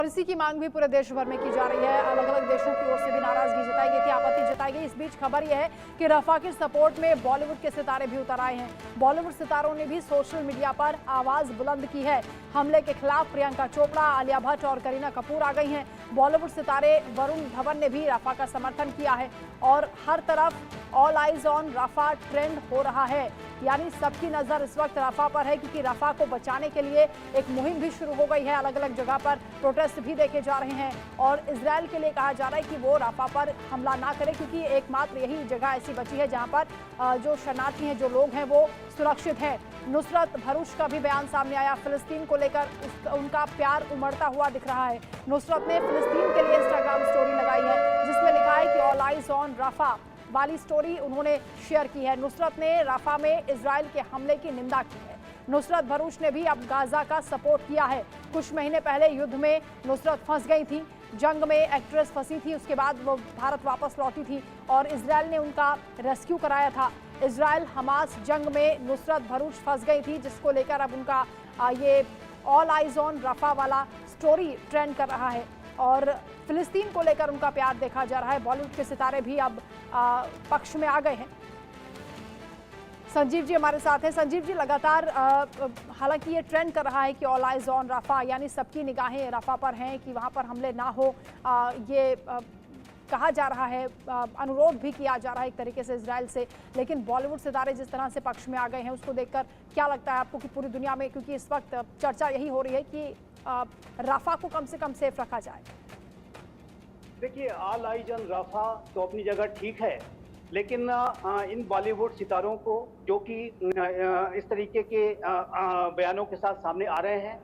और इसी की मांग भी पूरे देश भर में की जा रही है। अलग अलग देशों की ओर से भी नाराजगी जताई गई थी, आपत्ति जताई गई। इस बीच खबर यह है कि रफा के सपोर्ट में बॉलीवुड के सितारे भी उतर आए हैं। बॉलीवुड सितारों ने भी सोशल मीडिया पर आवाज बुलंद की है। हमले के खिलाफ प्रियंका चोपड़ा, आलिया भट्ट और करीना कपूर आ गई हैं। बॉलीवुड सितारे वरुण धवन ने भी रफा का समर्थन किया है और हर तरफ ऑल आइज ऑन रफा ट्रेंड हो रहा है। यानी सबकी नजर इस वक्त रफा पर है, क्योंकि रफा को बचाने के लिए एक मुहिम भी शुरू हो गई है। अलग अलग जगह पर प्रोटेस्ट भी देखे जा रहे हैं और इजराइल के लिए कहा जा रहा है कि वो रफा पर हमला ना करे, क्योंकि एकमात्र यही जगह ऐसी बची है जहां पर जो शरणार्थी हैं, जो लोग हैं, वो सुरक्षित हैं। नुसरत भरूच का भी बयान सामने आया। फिलिस्तीन को लेकर उनका प्यार उमड़ता हुआ दिख रहा है। नुसरत ने फिलिस्तीन के लिए इंस्टाग्राम स्टोरी लगाई है जिसमें लिखा है कि ऑल आइज ऑन रफा वाली स्टोरी उन्होंने शेयर की है। नुसरत ने रफा में इजराइल के हमले की निंदा की है। नुसरत भरूच ने भी अब गाजा का सपोर्ट किया है। कुछ महीने पहले युद्ध में नुसरत फंस गई थी, जंग में एक्ट्रेस फंसी थी, उसके बाद वो भारत वापस लौटी थी और इजराइल ने उनका रेस्क्यू कराया था। इजराइल हमास जंग में नुसरत भरूच फंस गई थी, जिसको लेकर अब उनका ये ऑल आइज ऑन रफा वाला स्टोरी ट्रेंड कर रहा है और फिलिस्तीन को लेकर उनका प्यार देखा जा रहा है। बॉलीवुड के सितारे भी अब पक्ष में आ गए हैं। संजीव जी हमारे साथ हैं। संजीव जी, लगातार हालांकि ये ट्रेंड कर रहा है कि ऑल आइज ऑन रफा, यानी सबकी निगाहें रफा पर हैं कि वहां पर हमले ना हो, ये कहा जा रहा है, अनुरोध भी किया जा रहा है एक तरीके से इजराइल से। लेकिन बॉलीवुड सितारे जिस तरह से पक्ष में आ गए हैं, उसको देखकर क्या लगता है आपको कि पूरी दुनिया में, क्योंकि इस वक्त चर्चा यही हो रही है कि रफा को कम से कम सेफ रखा जाए? देखिए, ऑल आइज ऑन रफा तो अपनी जगह ठीक है, लेकिन इन बॉलीवुड सितारों को जो कि इस तरीके के बयानों के साथ सामने आ रहे हैं,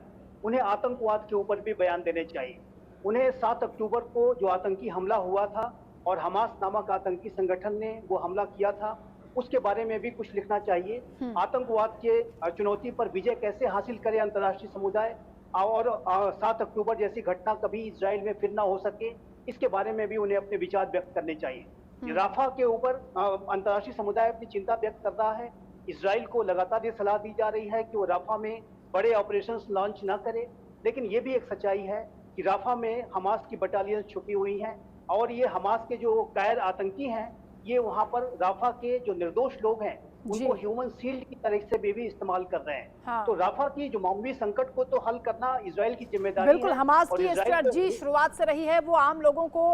उन्हें आतंकवाद के ऊपर भी बयान देने चाहिए। उन्हें 7 अक्टूबर को जो आतंकी हमला हुआ था और हमास नामक आतंकी संगठन ने वो हमला किया था, उसके बारे में भी कुछ लिखना चाहिए। आतंकवाद के चुनौती पर विजय कैसे हासिल करे अंतर्राष्ट्रीय समुदाय, और 7 अक्टूबर जैसी घटना कभी इजराइल में फिर ना हो सके, इसके बारे में भी उन्हें अपने विचार व्यक्त करने चाहिए। राफा के ऊपर अंतर्राष्ट्रीय समुदाय अपनी चिंता व्यक्त कर रहा है। इजराइल को लगातार ये सलाह दी जा रही है कि वो राफा में बड़े ऑपरेशंस लॉन्च ना करे, लेकिन ये भी एक सच्चाई है कि राफा में हमास की बटालियन छुपी हुई हैं और ये हमास के जो गैर आतंकी हैं, ये वहां पर राफा के जो निर्दोष लोग हैं उनको ह्यूमन शील्ड की तरह से भी इस्तेमाल कर रहे हैं। हाँ। तो राफा की जो मामूली संकट को तो हल करना इजराइल की जिम्मेदारी है। बिल्कुल, हमास की स्ट्रेटजी शुरुआत से रही है, वो आम लोगों को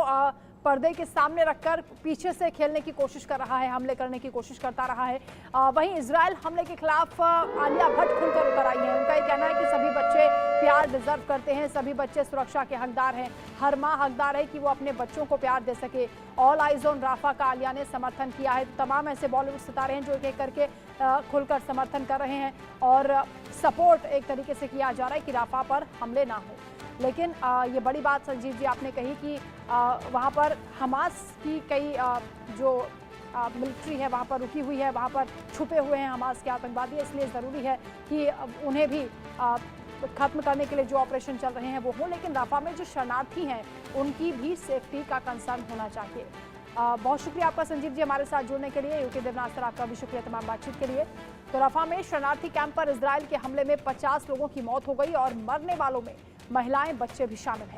पर्दे के सामने रखकर पीछे से खेलने की कोशिश कर रहा है, हमले करने की कोशिश करता रहा है। वहीं इजराइल हमले के खिलाफ आलिया भट्ट खुलकर उतर आई है। उनका ये कहना है कि सभी बच्चे प्यार डिजर्व करते हैं, सभी बच्चे सुरक्षा के हकदार हैं, हर माँ हकदार है कि वो अपने बच्चों को प्यार दे सके। ऑल आइज ऑन राफा का आलिया ने समर्थन किया है। तमाम ऐसे बॉलीवुड सितारे हैं जो एक एक करके खुलकर समर्थन कर रहे हैं और सपोर्ट एक तरीके से किया जा रहा है कि राफा पर हमले ना हो। लेकिन ये बड़ी बात संजीव जी आपने कही कि वहाँ पर हमास की कई जो मिलिट्री है वहाँ पर रुकी हुई है, वहाँ पर छुपे हुए हैं हमास के आतंकवादी, इसलिए ज़रूरी है कि उन्हें भी खत्म करने के लिए जो ऑपरेशन चल रहे हैं वो हो। लेकिन रफा में जो शरणार्थी हैं उनकी भी सेफ्टी का कंसर्न होना चाहिए। बहुत शुक्रिया आपका संजीव जी हमारे साथ जुड़ने के लिए। यूके देवनाथ सर, आपका भी शुक्रिया तमाम बातचीत के लिए। तो रफा में शरणार्थी कैंप पर इजराइल के हमले में 50 लोगों की मौत हो गई और मरने वालों में महिलाएं, बच्चे भी शामिल हैं।